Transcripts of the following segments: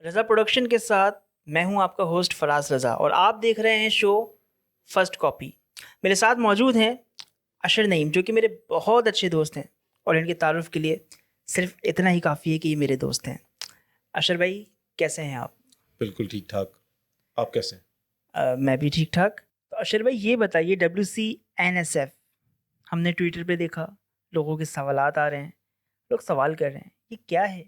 रज़ा production के साथ मैं हूं आपका होस्ट फराज रज़ा और आप देख रहे हैं शो फर्स्ट कॉपी। मेरे साथ मौजूद हैं अशर नईम, जो कि मेरे बहुत अच्छे दोस्त हैं और इनके तारुफ के लिए सिर्फ इतना ही काफ़ी है कि ये मेरे दोस्त हैं। अशर भाई, कैसे हैं आप? बिल्कुल ठीक ठाक। आप कैसे हैं? मैं भी ठीक ठाक। तो अशर भाई, ये बताइए, WCNSF हमने ट्विटर पे देखा, लोगों के सवालात आ रहे हैं, लोग सवाल कर रहे हैं, ये क्या है?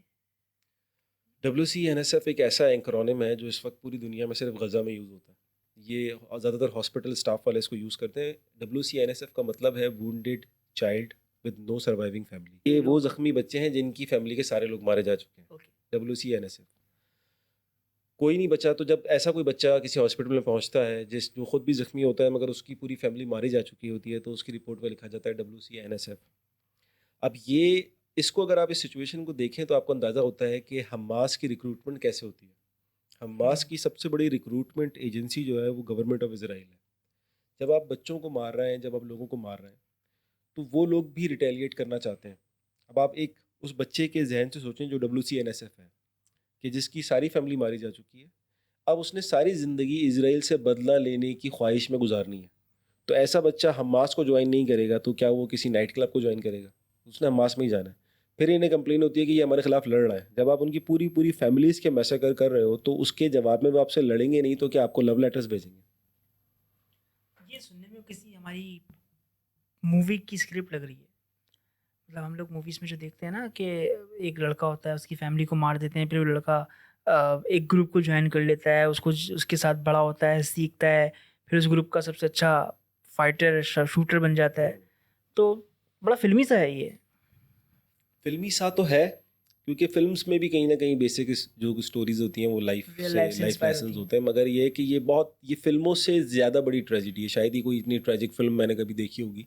WCNSF एक ऐसा एक्रोनिम है जो इस वक्त पूरी दुनिया में सिर्फ गज़ा में यूज़ होता है। ये ज़्यादातर हॉस्पिटल स्टाफ वाले इसको यूज़ करते हैं। WCNSF का मतलब है wounded child with no surviving family. ये वो ज़ख्मी बच्चे हैं जिनकी फैमिली के सारे लोग मारे जा चुके हैं। WCNSF कोई नहीं बचा, तो जब ऐसा कोई बच्चा किसी हॉस्पिटल में पहुंचता है जो खुद भी ज़ख्मी होता है मगर उसकी पूरी फैमिली मारी जा चुकी होती है, तो उसकी रिपोर्ट में लिखा जाता है WCNSF। अब ये इसको अगर आप इस सिचुएशन को देखें तो आपको अंदाज़ा होता है कि हमास की रिक्रूटमेंट कैसे होती है। हमास की सबसे बड़ी रिक्रूटमेंट एजेंसी जो है वो गवर्नमेंट ऑफ इसराइल है। जब आप बच्चों को मार रहे हैं, जब आप लोगों को मार रहे हैं, तो वो लोग भी रिटेलिएट करना चाहते हैं। अब आप एक उस बच्चे के जहन से सोचें जो WCNSF है, कि जिसकी सारी फैमिली मारी जा चुकी है, अब उसने सारी ज़िंदगी इजराइल से बदला लेने की ख्वाहिश में गुजारनी है। तो ऐसा बच्चा हमास को ज्वाइन नहीं करेगा तो क्या वो किसी नाइट क्लब को ज्वाइन करेगा? उसने हमास में ही जाना है। फिर इन्हें कंप्लेन होती है कि ये हमारे खिलाफ लड़ रहा है। जब आप उनकी पूरी पूरी फैमिलीज़ के मैसेकर कर रहे हो तो उसके जवाब में वो आपसे लड़ेंगे नहीं, तो क्या आपको लव लेटर्स भेजेंगे? ये सुनने में किसी हमारी मूवी की स्क्रिप्ट लग रही है। मतलब हम लोग मूवीज़ में जो देखते हैं ना कि एक लड़का होता है, उसकी फैमिली को मार देते हैं, फिर वो लड़का एक ग्रुप को ज्वाइन कर लेता है, उसके साथ बड़ा होता है, सीखता है, फिर उस ग्रुप का सबसे अच्छा फाइटर शूटर बन जाता है। तो बड़ा फिल्मी सा है ये। फिल्मी सा तो है, क्योंकि फिल्म्स में भी कहीं ना कहीं बेसिक जो स्टोरीज होती हैं वो Real life से लाइफ inspire लेसन्स होती होते हैं। मगर ये है कि ये फिल्मों से ज़्यादा बड़ी ट्रेजिडी है। शायद ही कोई इतनी ट्रेजिक फिल्म मैंने कभी देखी होगी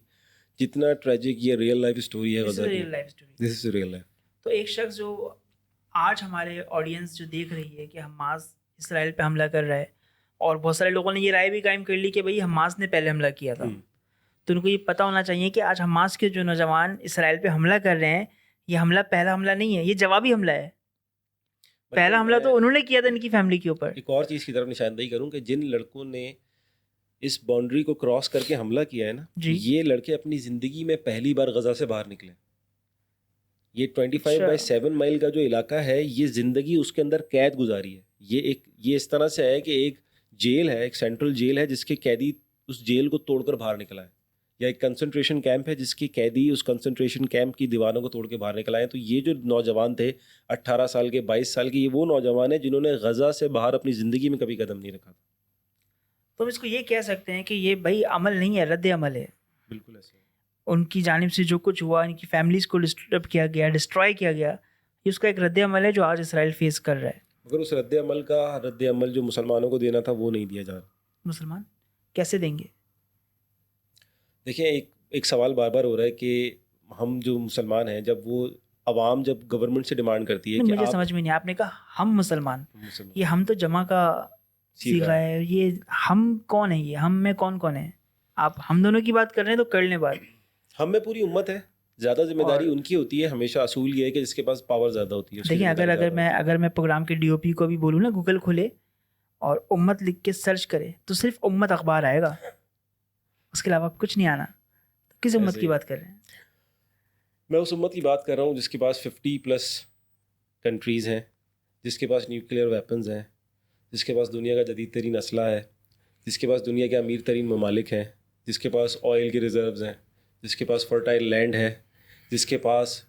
जितना ट्रेजिक ये रियल लाइफ स्टोरी है दिस इज गजा की। Real life story. This is real life. तो एक शख्स जो आज हमारे ऑडियंस जो देख रही है कि हमास इसराइल पे हमला कर रहा है, और बहुत सारे लोगों ने ये राय भी कायम कर ली कि भाई हमास ने पहले हमला किया था, तो उनको ये पता होना चाहिए कि आज हमास के जो नौजवान इसराइल पे हमला कर रहे हैं, ये हमला पहला हमला नहीं है, ये जवाबी हमला है। पहला हमला तो उन्होंने किया था इनकी फैमिली के ऊपर। एक और चीज़ की तरफ निशानदेही करूं कि जिन लड़कों ने इस बाउंड्री को क्रॉस करके हमला किया है ना, जी। ये लड़के अपनी ज़िंदगी में पहली बार गजा से बाहर निकले। ये 25 अच्छा। बाई 7 माइल का जो इलाका है, ये ज़िंदगी उसके अंदर कैद गुजारी है। ये इस तरह से है कि एक जेल है, एक सेंट्रल जेल है जिसके कैदी उस जेल को तोड़कर बाहर निकला है, या एक कंसंट्रेशन कैंप है जिसकी कैदी उस कंसंट्रेशन कैंप की दीवारों को तोड़ के बाहर निकल आए। तो ये जो नौजवान थे 18 साल के, 22 साल के, ये वो नौजवान हैं जिन्होंने गजा से बाहर अपनी ज़िंदगी में कभी कदम नहीं रखा था। तो हम इसको ये कह सकते हैं कि ये भाई अमल नहीं है, रद्द अमल है। बिल्कुल ऐसे। उनकी जानिब से जो कुछ हुआ, इनकी फैमिलीज़ को डिस्टर्ब किया गया, डिस्ट्रॉय किया गया, ये उसका एक रद्द अमल है जो आज इसराइल फेस कर रहा है। मगर उस रद्द अमल जो मुसलमानों को देना था वो नहीं दिया जा रहा। मुसलमान कैसे देंगे? देखिए, एक सवाल बार बार हो रहा है कि हम जो मुसलमान हैं, जब गवर्नमेंट से डिमांड करती है कि मुझे आप समझ में नहीं, आपने कहा हम मुसलमान, मुसलमान, ये हम तो जमा का सीखा है, ये हम कौन है? ये हम में कौन कौन है? आप हम दोनों की बात कर रहे हैं तो कर लें बात। हम में पूरी उम्मत है, ज़्यादा जिम्मेदारी उनकी होती है। हमेशा असूल ये है कि जिसके पास पावर ज़्यादा होती है। देखिए, अगर मैं प्रोग्राम के DOP को भी बोलूँ ना, गूगल खोले और उम्मत लिख के सर्च करे तो सिर्फ उम्मत अखबार आएगा, उसके अलावा कुछ नहीं आना। तो किस उम्मत की बात कर रहे हैं? मैं उस उम्मत की बात कर रहा हूँ जिसके पास 50+ कंट्रीज़ हैं, जिसके पास न्यूक्लियर वेपन्स हैं, जिसके पास दुनिया का जदीद तरीन असला है, जिसके पास दुनिया के अमीर तरीन ममालिक हैं, जिसके पास ऑयल के रिजर्व्स हैं, जिसके पास फर्टाइल लैंड है, जिसके पास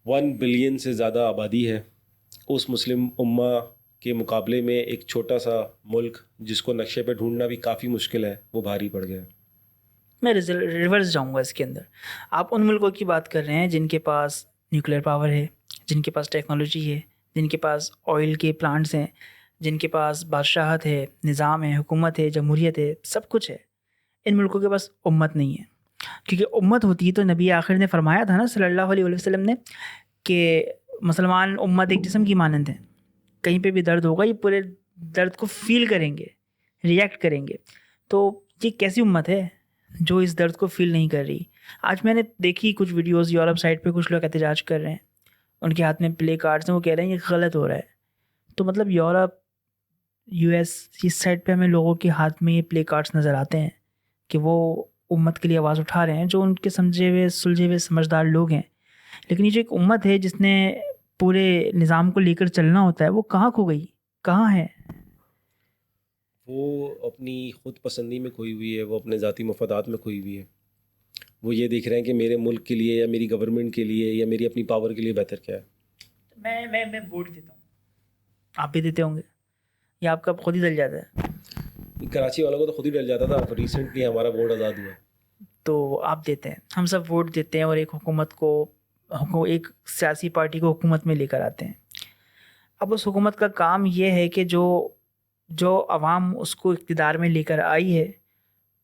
1 बिलियन से ज़्यादा आबादी है। उस मुस्लिम उम्मा के मुकाबले में एक छोटा सा मुल्क जिसको नक्शे पे ढूंढना भी काफ़ी मुश्किल है, वो भारी पड़ गया है। मैं रिवर्स जाऊंगा इसके अंदर। आप उन मुल्कों की बात कर रहे हैं जिनके पास न्यूक्लियर पावर है, जिनके पास टेक्नोलॉजी है, जिनके पास ऑयल के प्लांट्स हैं, जिनके पास बादशाहत है, निज़ाम है, हुकूमत है, जमहूरियत है, सब कुछ है। इन मुल्कों के पास उम्मत नहीं है, क्योंकि उम्मत होती तो नबी आखिर ने फरमाया था ना सल्लल्लाहु अलैहि वसल्लम ने कि मुसलमान उम्मत एक जिस्म की मानंद है, कहीं पे भी दर्द होगा ये पूरे दर्द को फील करेंगे, रिएक्ट करेंगे। तो ये कैसी उम्मत है जो इस दर्द को फील नहीं कर रही। आज मैंने देखी कुछ वीडियोस, यूरोप साइड पे कुछ लोग एहतजाज कर रहे हैं, उनके हाथ में प्ले कार्ड्स हैं, वो कह रहे हैं ये गलत हो रहा है। तो मतलब यूरोप, यूएस, इस साइड पे हमें लोगों के हाथ में ये प्ले कार्ड्स नज़र आते हैं कि वो उम्मत के लिए आवाज़ उठा रहे हैं, जो उनके समझे हुए, सुलझे हुए, समझदार लोग हैं। लेकिन ये जो एक उम्मत है जिसने पूरे निज़ाम को लेकर चलना होता है, वो कहाँ खो गई, कहाँ है? वो अपनी खुद पसंदी में खोई हुई है, वो अपने ज़ाती मफादात में खोई हुई है। वो ये देख रहे हैं कि मेरे मुल्क के लिए या मेरी गवर्नमेंट के लिए या मेरी अपनी पावर के लिए बेहतर क्या है। मैं वोट देता हूँ, आप भी देते होंगे, या आपका खुद ही डल जाता है? कराची वालों को तो खुद ही डर जाता था, अब रिसेंटली हमारा वोट आज़ाद हुआ। तो आप देते हैं, हम सब वोट देते हैं और एक हुकूमत को, एक सियासी पार्टी को हुकूमत में लेकर आते हैं। अब उस हुकूमत का काम ये है कि जो अवाम उसको इक़्तिदार में लेकर आई है,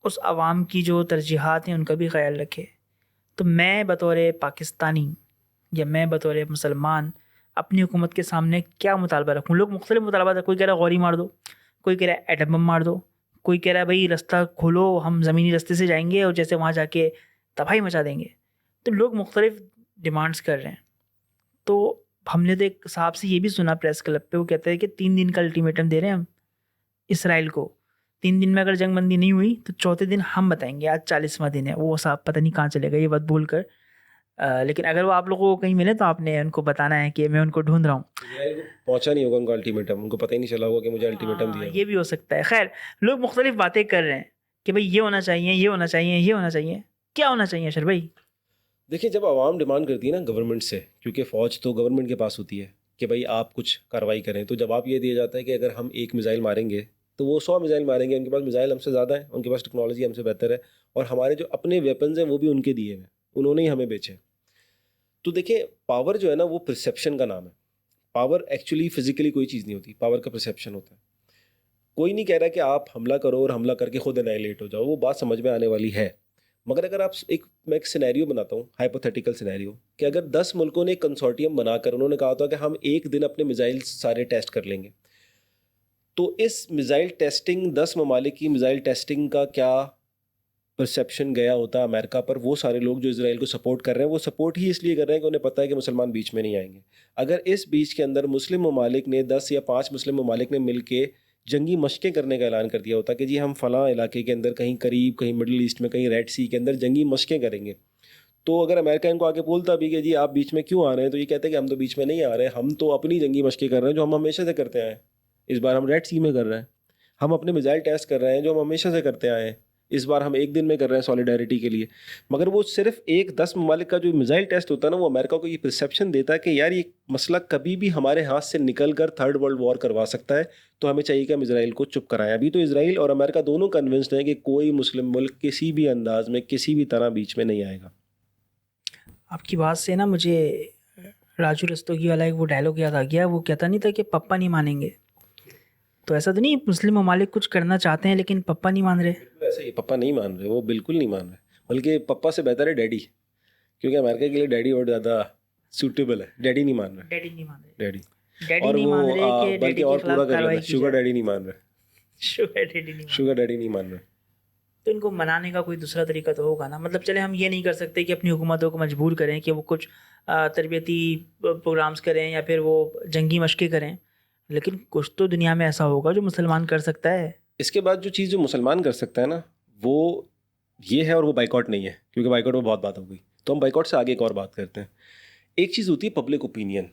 उस अवाम की जो तरजीहात हैं उनका भी ख्याल रखे। तो मैं बतौर पाकिस्तानी या मैं बतौर मुसलमान अपनी हुकूमत के सामने क्या मुतालबा रखूँ? लोग मुख्तलिफ मुतालबा रखते, कोई कह रहा है गौरी मार दो, कोई कह रहा है एटम बम मार दो, कोई कह रहा है भाई रास्ता खोलो, हम ज़मीनी रास्ते से जाएंगे और जैसे वहाँ जाके तबाही मचा देंगे। तो लोग मुख्तलिफ डिमांड्स कर रहे हैं। तो हमने तो एक साहब से ये भी सुना प्रेस क्लब पे, वो कहते हैं कि 3 दिन का अल्टीमेटम दे रहे हैं हम इसराइल को, 3 दिन में अगर जंग बंदी नहीं हुई तो चौथे दिन हम बताएंगे। आज 40वां दिन है, वो साहब पता नहीं कहाँ चले गए ये बात भूल कर। लेकिन अगर वो आप लोगों को कहीं मिले तो आपने उनको बताना है कि मैं उनको ढूंढ रहा हूँ। पहुंचा नहीं होगा उनका अल्टीमेटम, उनको पता ही नहीं चला होगा कि मुझे अल्टीमेटम दिया। ये भी हो सकता है। खैर, लोग मुख्तलिफ बातें कर रहे हैं कि भाई ये होना चाहिए, ये होना चाहिए, ये होना चाहिए। क्या होना चाहिए अशर भाई? देखिए, जब आवाम डिमांड करती है ना गवर्नमेंट से, क्योंकि फ़ौज तो गवर्नमेंट के पास होती है कि भाई आप कुछ कार्रवाई करें, तो जवाब ये दिया जाता है कि अगर हम एक मिसाइल मारेंगे तो वो 100 मिसाइल मारेंगे। उनके पास मिसाइल हमसे ज़्यादा है, उनके पास टेक्नोलॉजी हमसे बेहतर है, और हमारे जो अपने वेपन्स हैं वो भी उनके दिए हुए हैं, उन्होंने ही हमें बेचे। तो देखिए, पावर जो है ना वो परसेप्शन का नाम है। पावर एक्चुअली फिजिकली कोई चीज़ नहीं होती, पावर का परसेप्शन होता है। कोई नहीं कह रहा कि आप हमला करो और हमला करके खुद एनाइलेट हो जाओ, वो बात समझ में आने वाली है। मगर अगर आप मैं एक सिनेरियो बनाता हूँ, हाइपोथेटिकल सिनेरियो, कि अगर 10 मुल्कों ने एक कंसोर्टियम बनाकर उन्होंने कहा था कि हम एक दिन अपने मिसाइल सारे टेस्ट कर लेंगे, तो इस मिसाइल टेस्टिंग, 10 ममालिक की मिसाइल टेस्टिंग का क्या परसेप्शन गया होता अमेरिका पर। वो सारे लोग जो इसराइल को सपोर्ट कर रहे हैं, वो सपोर्ट ही इसलिए कर रहे हैं कि उन्हें पता है कि मुसलमान बीच में नहीं आएंगे। अगर इस बीच के अंदर मुस्लिम ममालिक ने 10 या 5 मुस्लिम ममालिक ने मिल के जंगी मशक़ें करने का ऐलान कर दिया होता कि जी हम फ़लाँ इलाके के अंदर, कहीं करीब, कहीं मिडल ईस्ट में, कहीं रेड सी के अंदर जंगी मशक़ें करेंगे, तो अगर अमेरिका इनको आके बोलता भी कि जी आप बीच में क्यों आ रहे हैं, तो ये कहते हैं कि हम तो बीच में नहीं आ रहे, हम तो अपनी जंगी मशक़ें कर रहे हैं जो हम हमेशा से करते आए हैं। इस बार हम रेड सी में कर रहे हैं, हम अपने मिसाइल टेस्ट कर रहे हैं जो हम हमेशा से करते आए हैं, इस बार हम एक दिन में कर रहे हैं सॉलिडारिटी के लिए। मगर वो सिर्फ एक 10 ममालिक का जो मिसाइल टेस्ट होता है ना, वो अमेरिका को ये परसेप्शन देता है कि यार ये मसला कभी भी हमारे हाथ से निकल कर थर्ड वर्ल्ड वॉर करवा सकता है, तो हमें चाहिए कि हम इसराइल को चुप कराएं। अभी तो इसराइल और अमेरिका दोनों कन्विंस्ड हैं कि कोई मुस्लिम मुल्क किसी भी अंदाज में, किसी भी तरह बीच में नहीं आएगा। आपकी बात से ना मुझे राजू रस्तोगी वाला एक वो डायलॉग याद आ गया। वो कहता नहीं था कि पप्पा नहीं मानेंगे, तो ऐसा तो नहीं मुस्लिम ममालिक कुछ करना चाहते हैं लेकिन पप्पा नहीं मान रहे? ऐसे ही पप्पा नहीं मान रहे, वो बिल्कुल नहीं मान रहे, बल्कि पप्पा से बेहतर है डैडी, क्योंकि अमेरिका के लिए डैडी और ज़्यादा सूटेबल है। डैडी नहीं मान रहे, डैडी नहीं मान रहे, डैडी। डैडी और नहीं वो मान रहे कि बल्कि डैडी और के पूरा खिलाफ कर कार्रवाई लेना, की शुगर जाए। डैडी नहीं मान रहे, शुगर डैडी नहीं मान शुगर डैडी नहीं मान रहे। तो इनको मनाने का कोई दूसरा तरीका तो होगा ना। मतलब चले हम ये नहीं कर सकते कि अपनी हुकूमतों को मजबूर करें कि वो कुछ तरबियती प्रोग्राम्स करें या फिर वो जंगी मशक़ें करें, लेकिन कुछ तो दुनिया में ऐसा होगा जो मुसलमान कर सकता है। इसके बाद जो चीज़ जो मुसलमान कर सकता है ना, वो ये है, और वो बाइकआउट नहीं है, क्योंकि बाइकआउट में बहुत बात हो गई, तो हम बाइकआउट से आगे एक और बात करते हैं। एक चीज़ होती है पब्लिक ओपिनियन।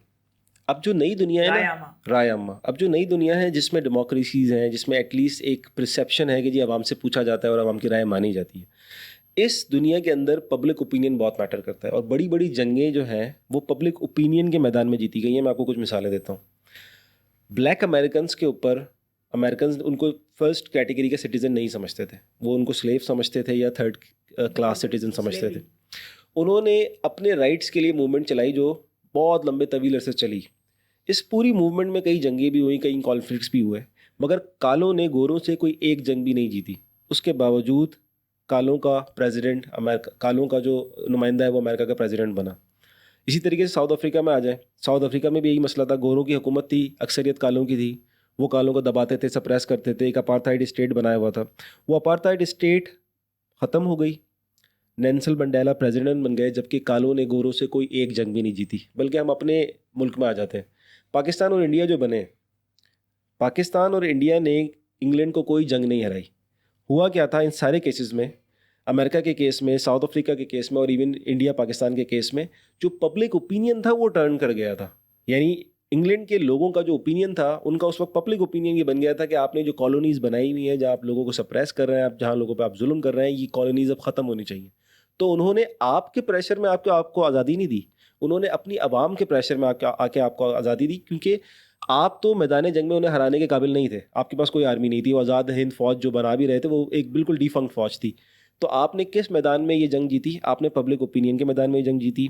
अब जो नई दुनिया है ना, राय अम्मा, अब जो नई दुनिया है जिसमें डेमोक्रेसीज़ हैं, जिसमें एटलीस्ट एक परसेप्शन है कि जी आवाम से पूछा जाता है और आवाम की राय मानी जाती है, इस दुनिया के अंदर पब्लिक ओपिनियन बहुत मैटर करता है। और बड़ी बड़ी जंगें जो हैं वो पब्लिक ओपिनियन के मैदान में जीती गई हैं। मैं आपको कुछ मिसालें देता हूँ। ब्लैक अमेरिकन्स के ऊपर अमेरिकन उनको फर्स्ट कैटेगरी के सिटीज़न नहीं समझते थे, वो उनको स्लेव समझते थे या थर्ड क्लास सिटीज़न समझते थे। उन्होंने अपने राइट्स के लिए मूवमेंट चलाई जो बहुत लंबे तवील अरसे चली। इस पूरी मूवमेंट में कई जंगें भी हुई, कई कॉन्फ्लिक्ट्स भी हुए, मगर कालों ने गोरों से कोई एक जंग भी नहीं जीती। उसके बावजूद कालों का प्रेसिडेंट, अमेरिका कालों का जो नुमाइंदा है वो अमेरिका का प्रेसिडेंट बना। इसी तरीके से साउथ अफ्रीका में आ जाए, साउथ अफ्रीका में भी यही मसला था, गोरों की हुकूमत थी, अक्सरियत कालों की थी, वो कालों को दबाते थे, सप्रेस करते थे, एक अपार्थाइड स्टेट बनाया हुआ था। वो अपार्थाइड स्टेट ख़त्म हो गई। नेल्सन मंडेला प्रेसिडेंट बन गए, जबकि कालों ने गोरों से कोई एक जंग भी नहीं जीती। बल्कि हम अपने मुल्क में आ जाते हैं। पाकिस्तान और इंडिया जो बने, पाकिस्तान और इंडिया ने इंग्लैंड को कोई जंग नहीं हराई। हुआ क्या था इन सारे केसेस में, अमेरिका के केस में, साउथ अफ्रीका के केस में और इवन इंडिया पाकिस्तान के केस में, जो पब्लिक ओपिनियन था वो टर्न कर गया था। यानी इंग्लैंड के लोगों का जो ओपिनियन था, उनका उस वक्त पब्लिक ओपिनियन ये बन गया था कि आपने जो कॉलोनीज़ बनाई हुई हैं, जहाँ आप लोगों को सप्रेस कर रहे हैं, आप जहाँ लोगों पे आप जुल्म कर रहे हैं, ये कॉलोनीज़ अब ख़त्म होनी चाहिए। तो उन्होंने आपके प्रेशर में आपको आज़ादी नहीं दी, उन्होंने अपनी आवाम के प्रेशर में आके आपको आज़ादी दी। क्योंकि आप तो मैदान जंग में उन्हें हराने के काबिल नहीं थे, आपके पास कोई आर्मी नहीं थी। वो आज़ाद हिंद फ़ौज जो बना भी रहे थे, वो एक बिल्कुल डिफंक्ट फ़ौज थी। तो आपने किस मैदान में ये जंग जीती? आपने पब्लिक ओपिनियन के मैदान में ये जंग जीती।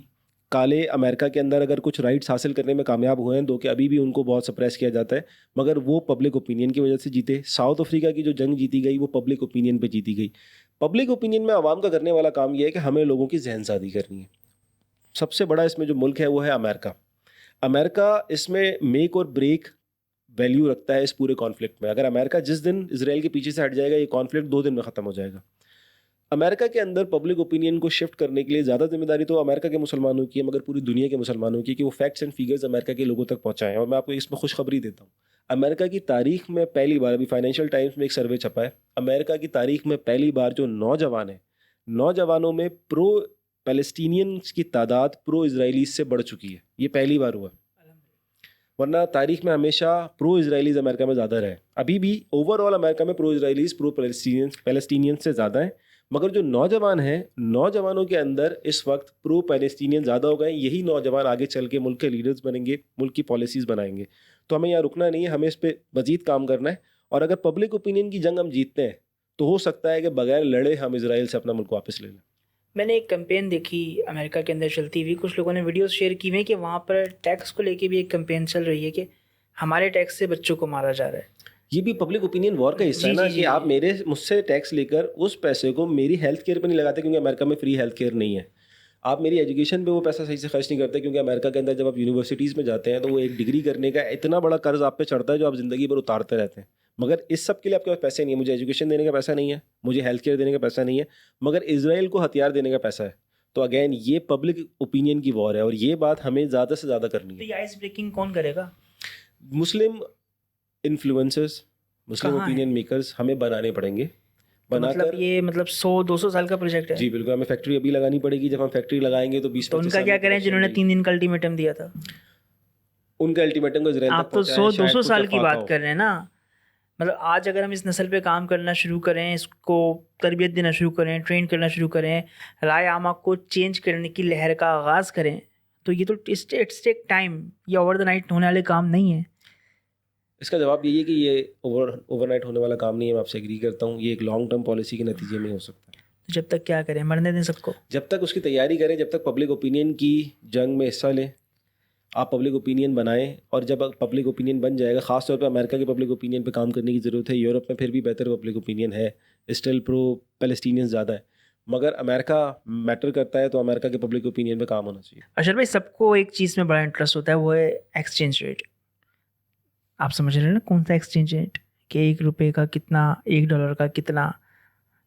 काले अमेरिका के अंदर अगर कुछ राइट्स हासिल करने में कामयाब हुए हैं, दो कि अभी भी उनको बहुत सप्रेस किया जाता है, मगर वो पब्लिक ओपिनियन की वजह से जीते। साउथ अफ्रीका की जो जंग जीती गई, वो पब्लिक ओपिनियन पे जीती गई। पब्लिक ओपिनियन में आवाम का करने वाला काम यह है कि हमें लोगों की जहनसाजी करनी है। सबसे बड़ा इसमें जो मुल्क है वो है अमेरिका। अमेरिका इसमें मेक और ब्रेक वैल्यू रखता है इस पूरे कॉन्फ्लिक्ट में। अगर अमेरिका जिस दिन इजराइल के पीछे से हट जाएगा, ये कॉन्फ्लिक्ट 2 दिन में ख़त्म हो जाएगा। अमेरिका के अंदर पब्लिक ओपिनियन को शिफ्ट करने के लिए ज़्यादा जिम्मेदारी तो अमेरिका के मुसलमानों की है, मगर पूरी दुनिया के मुसलमानों की, कि वो फैक्ट्स एंड फिगर्स अमेरिका के लोगों तक पहुँचाएं। और मैं आपको इसमें खुशखबरी देता हूँ, अमेरिका की तारीख में पहली बार, अभी फाइनेंशियल टाइम्स में एक सर्वे छपा है, अमेरिका की तारीख में पहली बार जो नौजवान है, नौजवानों में प्रो पैलेस्टीनियंस की तादाद प्रो इजरायली से बढ़ चुकी है। ये पहली बार हुआ, वरना तारीख में हमेशा प्रो इजरायलीज अमेरिका में ज़्यादा रहे। अभी भी ओवरऑल अमेरिका में प्रो इजरायलीज प्रो पैलेस्टीनियंस से ज़्यादा हैं, मगर जो नौजवान हैं, नौजवानों के अंदर इस वक्त प्रो पैलेस्टीनियन ज़्यादा हो गए। यही नौजवान आगे चल के मुल्क के लीडर्स बनेंगे, मुल्क की पॉलिसीज़ बनाएंगे। तो हमें यहाँ रुकना नहीं है, हमें इस पर मज़ीद काम करना है। और अगर पब्लिक ओपिनियन की जंग हम जीतते हैं, तो हो सकता है कि बगैर लड़े हम इसराइल से अपना मुल्क वापस ले लें। मैंने एक कैंपेन देखी अमेरिका के अंदर चलती हुई, कुछ लोगों ने वीडियोस शेयर की हुई कि वहाँ पर टैक्स को लेके भी एक कैंपेन चल रही है कि हमारे टैक्स से बच्चों को मारा जा रहा है। ये भी पब्लिक ओपिनियन वॉर का हिस्सा है ना, कि आप मुझसे टैक्स लेकर उस पैसे को मेरी हेल्थ केयर पर नहीं लगाते, क्योंकि अमेरिका में फ्री हेल्थ केयर नहीं है। आप मेरी एजुकेशन पे वो पैसा सही से खर्च नहीं करते, क्योंकि अमेरिका के अंदर जब आप यूनिवर्सिटीज़ में जाते हैं तो वो एक डिग्री करने का इतना बड़ा कर्ज आप पे चढ़ता है जो आप ज़िंदगी भर उतारते रहते हैं। मगर इस सब के लिए आपके पास पैसे नहीं है। मुझे एजुकेशन देने का पैसा नहीं है, मुझे हेल्थ केयर देने का पैसा नहीं है, मगर इसराइल को हथियार देने का पैसा है। तो अगेन ये पब्लिक ओपिनियन की वॉर है, और ये बात हमें ज़्यादा से ज़्यादा करनी है। तो ये आइस ब्रेकिंग कौन करेगा? मुस्लिम इन्फ्लुएंसर्स, मुस्लिम कहाँ है? ओपिनियन मेकर्स हमें बनाने पड़ेंगे। तो मतलब ये 100-200 साल का प्रोजेक्ट है? जी बिल्कुल, हमें फैक्ट्री अभी लगानी पड़ेगी। जब हम फैक्ट्री लगाएंगे तो 20-25 तो उनका क्या करें जिन्होंने 3 दिन का अल्टीमेटम दिया था? उनका अल्टीमेटम को इजराइल आप तो 100-200 साल की बात कर रहे हैं ना। मतलब आज अगर हम इस नस्ल पे काम करना शुरू करें, इसको तरबियत देना शुरू करें, ट्रेन करना शुरू करें, राय आमा को चेंज करने की लहर का आगाज़ करें, तो ये तो इट्स टेक टाइम। ये ओवर द नाइट होने वाले काम नहीं है। इसका जवाब यही है कि ये ओवरनाइट होने वाला काम नहीं है। मैं आपसे एग्री करता हूँ, ये एक लॉन्ग टर्म पॉलिसी के नतीजे में हो सकता है। तो जब तक क्या करें, मरने दें सबको? जब तक उसकी तैयारी करें, जब तक पब्लिक ओपिनियन की जंग में हिस्सा लें, आप पब्लिक ओपिनियन बनाएं। और जब पब्लिक ओपिनियन बन जाएगा, ख़ास तौर पे अमेरिका के पब्लिक ओपिनियन पे काम करने की ज़रूरत है। यूरोप में फिर भी बेहतर पब्लिक ओपिनियन है, स्टिल प्रो पैलेस्टीनियन ज़्यादा है, मगर अमेरिका मैटर करता है, तो अमेरिका के पब्लिक ओपिनियन पे काम होना चाहिए। अशर भाई, सबको एक चीज़ में बड़ा इंटरेस्ट होता है, वो है एक्सचेंज रेट। आप समझ रहे हैं ना कौन सा एक्सचेंज रेट, कि $1 का कितना, $1 का कितना।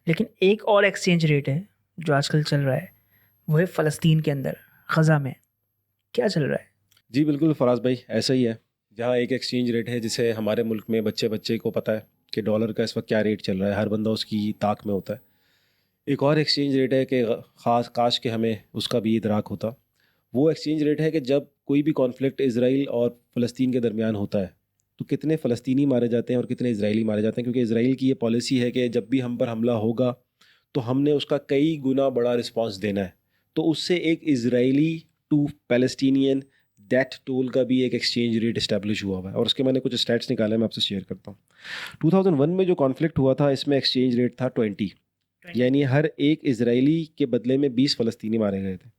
लेकिन एक और एक्सचेंज रेट है जो आजकल चल रहा है, वो है फ़लस्तीन के अंदर ग़ज़ा में क्या चल रहा है? जी बिल्कुल फराज भाई, ऐसा ही है। जहाँ एक एक्सचेंज रेट है जिसे हमारे मुल्क में बच्चे बच्चे को पता है कि डॉलर का इस वक्त क्या रेट चल रहा है, हर बंदा उसकी ताक में होता है। एक और एक्सचेंज रेट है कि ख़ास काश के हमें उसका भी इदराक होता। वो एक्सचेंज रेट है कि जब कोई भी कॉन्फ्लिक्ट इसराइल और फ़लस्तीन के दरमियान होता है, तो कितने फ़लस्तीनी मारे जाते हैं और कितने इजरायली मारे जाते हैं। क्योंकि इसराइल की ये पॉलिसी है कि जब भी हम पर हमला होगा तो हमने उसका कई गुना बड़ा रिस्पांस देना है। तो उससे एक Israeli to Palestinian death toll का भी एक एक्सचेंज रेट इस्टेब्लिश हुआ हुआ है, और उसके मैंने कुछ स्टैट्स निकाले, मैं आपसे शेयर करता हूँ। 2001 में जो कॉन्फ्लिक्ट हुआ था, इसमें एक्सचेंज रेट था 20, यानी हर एक इजरायली के बदले में 20 फ़लस्तीनी मारे गए थे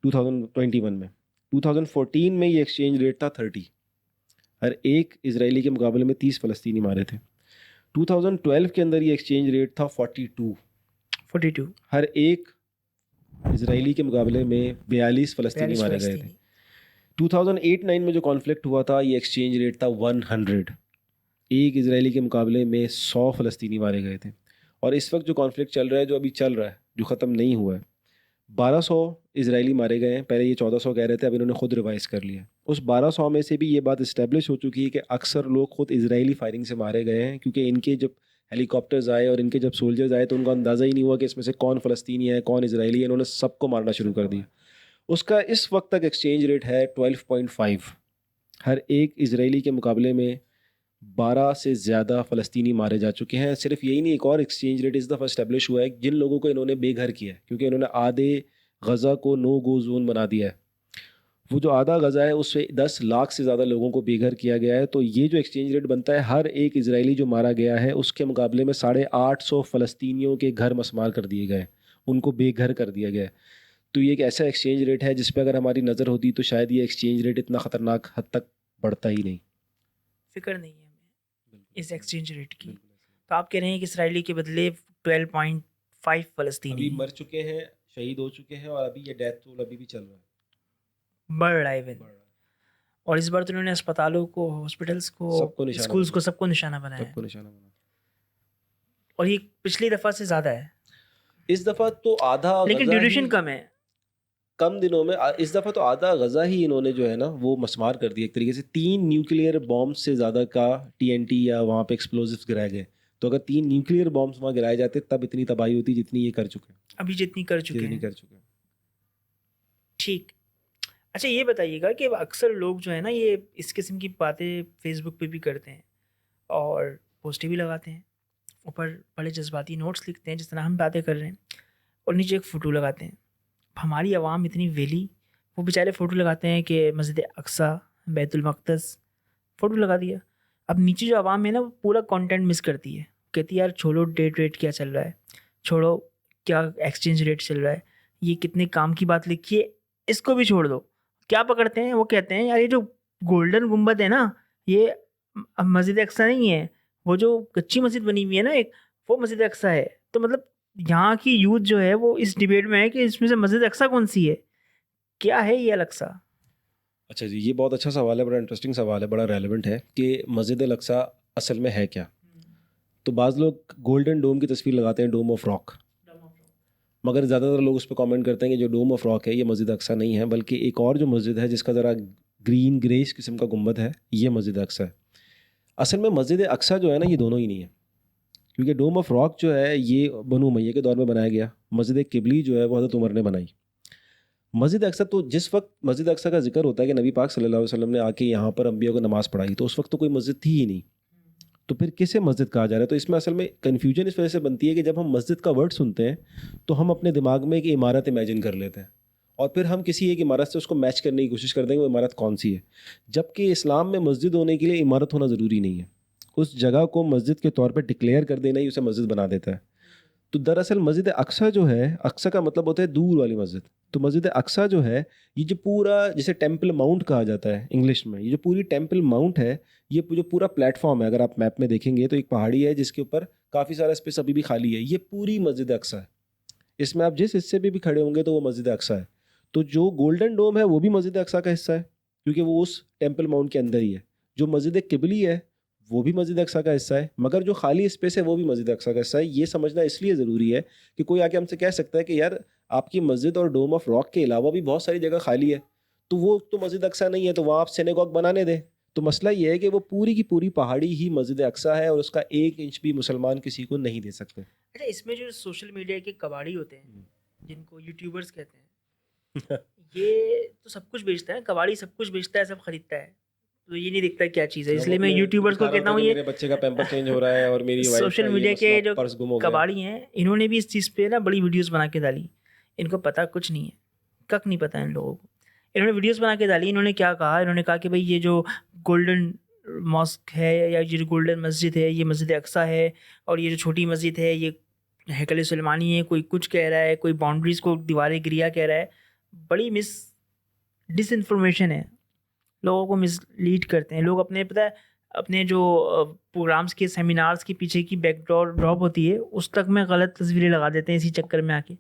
2021 में। 2014 में ये एक्सचेंज रेट था 30, हर एक इजरायली के मुकाबले में 30 फ़लस्तीनी मारे थे। 2012 के अंदर ये एक्सचेंज रेट था 42, हर एक इजरायली के मुकाबले में 42 फ़लस्तीनी मारे गए थे। 2008-9 में जो कॉन्फ्लिक्ट हुआ था, ये एक्सचेंज रेट था 100, एक इजरायली के मुकाबले में 100 फ़लस्तीनी मारे गए थे। और इस वक्त जो कॉन्फ्लिक्ट चल रहा है, जो अभी चल रहा है, जो ख़त्म नहीं हुआ है, 1200 इजरायली मारे गए हैं। पहले ये 1400 कह रहे थे, अब इन्होंने खुद रिवाइज कर लिया। उस 1200 में से भी ये बात इस्टेब्लिश हो चुकी है कि अक्सर लोग खुद इजरायली फायरिंग से मारे गए हैं, क्योंकि इनके जब हेलीकॉप्टर्स आए और इनके जब सोल्जर्स आए तो उनको अंदाज़ा ही नहीं हुआ कि इसमें से कौन फ़लस्तीनी है, कौन इजरायली है। इन्होंने सबको मारना शुरू कर दिया। उसका इस वक्त तक एक्सचेंज रेट है 12.5। हर एक इजरायली के मुकाबले में 12 से ज़्यादा फ़लस्तीनी मारे जा चुके हैं। सिर्फ यही नहीं, एक और एक्सचेंज रेट इस दफ़ा इस्टेब्लिश हुआ है जिन लोगों को इन्होंने बेघर किया है, क्योंकि इन्होंने आधे गज़ा को नो गो जोन बना दिया है। वो जो आधा गज़ा है उससे 10 लाख से ज़्यादा लोगों को बेघर किया गया है। तो ये जो एक्सचेंज रेट बनता है, हर एक इजरायली जो मारा गया है उसके मुकाबले में 850 फ़लस्तीनियों के घर मसमार कर दिए गए, उनको बेघर कर दिया गया है। तो ये एक ऐसा एक्सचेंज रेट है जिस पर अगर हमारी नज़र होती तो शायद ये एक्सचेंज रेट इतना ख़तरनाक हद तक बढ़ता ही नहीं। फिक्र नहीं है हमें इस एक्सचेंज रेट की। तो आप कह रहे हैं कि इसराइली के बदले 12.5 फ़लस्तीनी अभी मर चुके हैं, शहीद हो चुके हैं, और अभी ये डेथ टोल अभी भी चल रहा है, बढ़ रहा है इवन। और इस बार तो उन्होंने अस्पतालों को, हॉस्पिटल्स सबको को, निशाना स्कूल्स बनाया। को, सबको निशाना बनाया है। सबको निशाना बना। और ये पिछली दफ़ा से ज़्यादा है, इस दफ़ा तो आधा लेकिन गज़ा ड्यूरेशन ही कम है। कम दिनों में इस दफ़ा तो आधा गज़ा ही इन्होंने जो है ना वो मसमार कर दिया एक तरीके से। 3 न्यूक्लियर बॉम्ब से ज़्यादा का TNT या वहाँ पे एक्सप्लोजिव्स गिराए गए। तो अगर 3 न्यूक्लियर बॉम्ब्स वहाँ गिराए जाते तब इतनी तबाही होती जितनी ये कर चुके हैं, अभी जितनी कर चुके जितनी हैं। कर चुके हैं। ठीक। अच्छा, ये बताइएगा कि अक्सर लोग जो है ना ये इस किस्म की बातें फेसबुक पे भी करते हैं और पोस्टें भी लगाते हैं, ऊपर बड़े जज्बाती नोट्स लिखते हैं जिस तरह हम बातें कर रहे हैं, और नीचे एक फ़ोटो लगाते हैं। हमारी आवाम इतनी वेली, वो बेचारे फ़ोटो लगाते हैं कि मस्जिद अक्सा, बैतुल मक़दस, फ़ोटो लगा दिया। अब नीचे जो आवाम है ना वो पूरा कंटेंट मिस करती है, कहती है यार छोड़ो डेट रेट क्या चल रहा है, छोड़ो क्या एक्सचेंज रेट चल रहा है, ये कितने काम की बात लिखी है, इसको भी छोड़ दो। क्या पकड़ते हैं, वो कहते हैं यार ये जो गोल्डन गुंबद है ना, ये मस्जिद अक्सा नहीं है, वो जो कच्ची मस्जिद बनी हुई है ना एक, वो मस्जिद अक्सा है। तो मतलब यहाँ की यूथ जो है वो इस डिबेट में है कि इसमें से मस्जिद अक्सा कौन सी है, क्या है ये अल-अक्सा। अच्छा जी, ये बहुत अच्छा सवाल है, बड़ा इंटरेस्टिंग सवाल है, बड़ा रेलेवेंट है कि मस्जिद अल-अक्सा असल में है क्या। तो बाज़ लोग गोल्डन डोम की तस्वीर लगाते हैं, डोम ऑफ रॉक, मगर ज़्यादातर लोग उस पर कमेंट करते हैं कि जो डोम ऑफ रॉक है ये मस्जिद अक्सा नहीं है, बल्कि एक और जो मस्जिद है जिसका ज़रा ग्रीन ग्रेश किस्म का गुंबद है, ये मस्जिद अक्सा है। असल में मस्जिद अक्सा जो है ना ये दोनों ही नहीं है, क्योंकि डोम ऑफ रॉक जो है ये बनु उमैया के दौर में बनाया गया, मस्जिद किबली जो है वो हज़रत उमर ने बनाई। मस्जिद अक्सा तो जिस वक्त मस्जिद अक्सा का जिक्र होता है कि नबी पाक सल्लल्लाहु अलैहि वसल्लम ने आके यहाँ पर अंबिया को नमाज़ पढ़ाई, तो उस वक्त तो कोई मस्जिद थी ही नहीं, तो फिर किसे मस्जिद कहा जा रहा है। तो इसमें असल में कन्फ्यूजन इस वजह से बनती है कि जब हम मस्जिद का वर्ड सुनते हैं तो हम अपने दिमाग में एक इमारत इमेजिन कर लेते हैं और फिर हम किसी एक इमारत से उसको मैच करने की कोशिश करते हैं कि वो इमारत कौन सी है, जबकि इस्लाम में मस्जिद होने के लिए इमारत होना ज़रूरी नहीं है। उस जगह को मस्जिद के तौर पर डिक्लेयर कर देना ही उसे मस्जिद बना देता है। तो दरअसल मस्जिद अक्सा जो है, अक्सा का मतलब होता है दूर वाली मस्जिद। तो मस्जिद अक्सा जो है ये जो पूरा, जिसे टेम्पल माउंट कहा जाता है इंग्लिश में, ये जो पूरी टेम्पल माउंट है, ये जो पूरा प्लेटफॉर्म है, अगर आप मैप में देखेंगे तो एक पहाड़ी है जिसके ऊपर काफ़ी सारा स्पेस अभी भी खाली है, ये पूरी मस्जिद अक्सा है। इसमें आप जिस हिस्से पे भी खड़े होंगे तो वो मस्जिद अक्सा है। तो जो गोल्डन डोम है वो भी मस्जिद अक्सा का हिस्सा है, क्योंकि वो उस टेम्पल माउंट के अंदर ही है। जो मस्जिद किबली है वो भी मस्जिद अक्सा का हिस्सा है, मगर जो खाली स्पेस है वो भी मस्जिद अक्सा का हिस्सा है। ये समझना इसलिए ज़रूरी है कि कोई आके हमसे कह सकता है कि यार आपकी मस्जिद और डोम ऑफ रॉक के अलावा भी बहुत सारी जगह खाली है, तो वो तो मस्जिद अक्सा नहीं है, तो वहाँ आप सिनेगॉग बनाने दें। तो मसला ये है कि वो पूरी की पूरी पहाड़ी ही मस्जिद अक्सा है और उसका 1 इंच भी मुसलमान किसी को नहीं दे सकते। अच्छा, इसमें जो सोशल मीडिया के कबाड़ी होते हैं जिनको यूट्यूबर्स कहते हैं ये तो सब कुछ बेचता है, कबाड़ी सब कुछ बेचता है, सब खरीदता है, तो ये नहीं दिखता क्या चीज़ है। इसलिए मैं यूट्यूबर्स को कहता हूँ ये मेरे बच्चे का पैम्पर चेंज हो रहा है और मेरी वाइफ सोशल का मीडिया ये के मसला, जो पर्स गुम हो गया। कबाड़ी हैं, इन्होंने भी इस चीज़ पे ना बड़ी वीडियोस बना के डाली। इनको पता कुछ नहीं है, कक नहीं पता इन लोगों को। इन्होंने वीडियोस बना के डाली, इन्होंने क्या कहा, इन्होंने कहा कि भाई ये जो गोल्डन मॉस्क है या ये जो गोल्डन मस्जिद है ये मस्जिद अक्सा है, और ये जो छोटी मस्जिद है ये हैकल सुलेमानी है। कोई कुछ कह रहा है, कोई बाउंड्रीज़ को दीवारें गिरिया कह रहा है। बड़ी डिसइंफॉर्मेशन है, लोगों को मिसलीड करते हैं लोग। अपने पता है अपने जो प्रोग्राम्स के सेमिनार्स के पीछे की बैकड्रॉप होती है उस तक में गलत तस्वीरें लगा देते हैं इसी चक्कर में आके।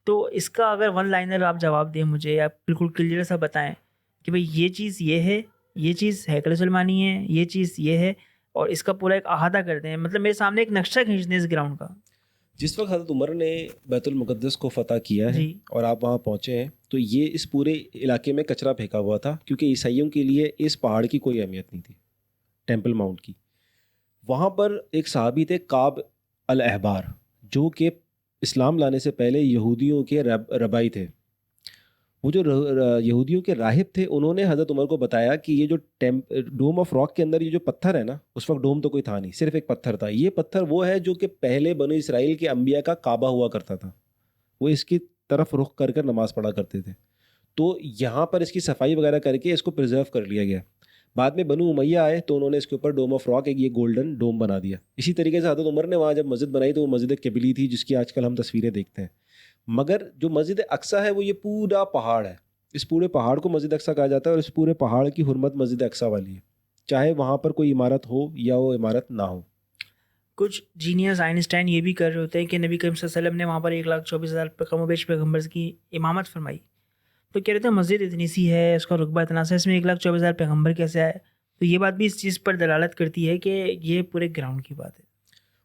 तो इसका अगर वन लाइनर आप जवाब दें मुझे, या बिल्कुल क्लियर सा बताएं कि भाई ये चीज़ ये है, ये चीज़ हैकल सुलेमानी है, ये चीज़ ये है, और इसका पूरा एक अहाता करते हैं। मतलब मेरे सामने एक नक्शा खींचते हैं इस ग्राउंड का। जिस वक्त हज़रत उमर ने बैतुल मुक़द्दस को फ़तह किया है जी। और आप वहाँ पहुँचे हैं, तो ये इस पूरे इलाके में कचरा फेंका हुआ था, क्योंकि ईसाइयों के लिए इस पहाड़ की कोई अहमियत नहीं थी, टेम्पल माउंट की। वहाँ पर एक सहाबी थे काब अल अहबार, जो कि इस्लाम लाने से पहले यहूदियों के रबाई थे। वो जो यहूदियों के राहिब थे, उन्होंने हज़रत उमर को बताया कि ये जो डोम ऑफ रॉक के अंदर ये जो पत्थर है ना, उस वक्त डोम तो कोई था नहीं, सिर्फ एक पत्थर था। ये पत्थर वो है जो कि पहले बनो इसराइल के अंबिया का काबा हुआ करता था, वो इसकी तरफ रुख कर कर नमाज़ पढ़ा करते थे। तो यहाँ पर इसकी सफाई वगैरह करके इसको प्रिजर्व कर लिया गया। बाद में बनु उमैया आए तो उन्होंने इसके ऊपर डोम ऑफ रॉक एक ये गोल्डन डोम बना दिया। इसी तरीके से हज़रत उमर ने वहाँ जब मस्जिद बनाई तो वो मस्जिद किबली थी, जिसकी आजकल हम तस्वीरें देखते हैं। मगर जो मस्जिद अक्सा है वो ये पूरा पहाड़ है, इस पूरे पहाड़ को मस्जिद अक्सा कहा जाता है, और इस पूरे पहाड़ की हुर्मत मस्जिद अक्सा वाली है, चाहे वहाँ पर कोई इमारत हो या वो इमारत ना हो। कुछ जीनियस आइंस्टाइन ये भी कर रहे होते हैं कि नबी करीम सल्लल्लाहु अलैहि वसल्लम ने वहाँ पर 1,24,000 कमोबेश पैगम्बर्स की इमामत फरमाई, तो कह रहे थे मस्जिद इतनी सी है, उसका रुकबा इतना सा, इसमें 1,24,000 पैगम्बर कैसे आए? तो ये बात भी इस चीज़ पर दलालत करती है कि ये पूरे ग्राउंड की बात है।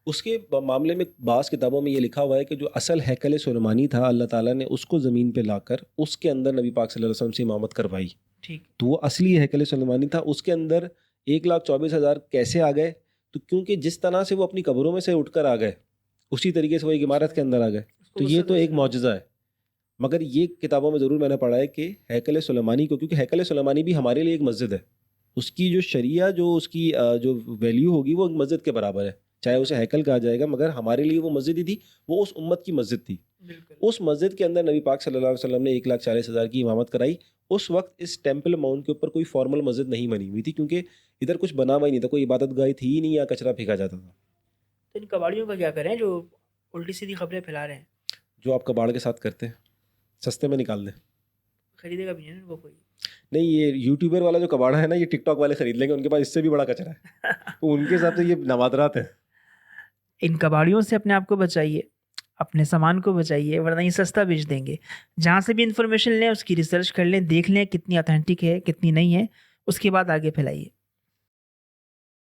उसके मामले में बाज़ किताबों में ये लिखा हुआ है कि जो असल हैकल सुलेमानी था, अल्लाह ताला ने उसको ज़मीन पे लाकर उसके अंदर नबी पाक सल्लल्लाहु अलैहि वसल्लम से इमामत करवाई। ठीक। तो वो असली हैकल सुलेमानी था, उसके अंदर 1,24,000 कैसे आ गए? तो क्योंकि जिस तरह से वो अपनी कब्रों में से उठकर आ गए, उसी तरीके से वो एक इमारत के अंदर आ गए। तो ये तो एक मौजज़ा है। मगर ये किताबों में ज़रूर मैंने पढ़ा है कि हैकल सुलेमानी को, क्योंकि हैकल सुलेमानी भी हमारे लिए एक मस्जिद है, उसकी जो शरिया, जो उसकी जो वैल्यू होगी वो एक मस्जिद के बराबर है, चाहे उसे हैकल कहा जाएगा, मगर हमारे लिए वो मस्जिद ही थी, वो उस उम्मत की मस्जिद थी। उस मस्जिद के अंदर नबी पाक सल्लल्लाहु अलैहि वसल्लम ने 1,40,000 की इमामत कराई। उस वक्त इस टेम्पल माउंट के ऊपर कोई फॉर्मल मस्जिद नहीं बनी हुई थी, क्योंकि इधर कुछ बना हुआ ही नहीं था, कोई इबादत गाह थी ही नहीं, या कचरा फेंका जाता था। तो इन कबाड़ियों का क्या करें जो उल्टी सीधी खबरें फैला रहे हैं? जो आप कबाड़ के साथ करते हैं, सस्ते में निकाल दें। खरीदेगा भी नहीं ना उनको कोई। नहीं, ये यूट्यूबर वाला जो कबाड़ा है ना, ये टिकटॉक वाले खरीद लेंगे, उनके पास इससे भी बड़ा कचरा है। तो उनके हिसाब से ये नवादरात है। इन कबाड़ियों से अपने आप को बचाइए, अपने सामान को बचाइए, वरना ये सस्ता बेच देंगे। जहाँ से भी इन्फॉर्मेशन लें उसकी रिसर्च कर लें, देख लें कितनी ऑथेंटिक है कितनी नहीं है, उसके बाद आगे फैलाइए।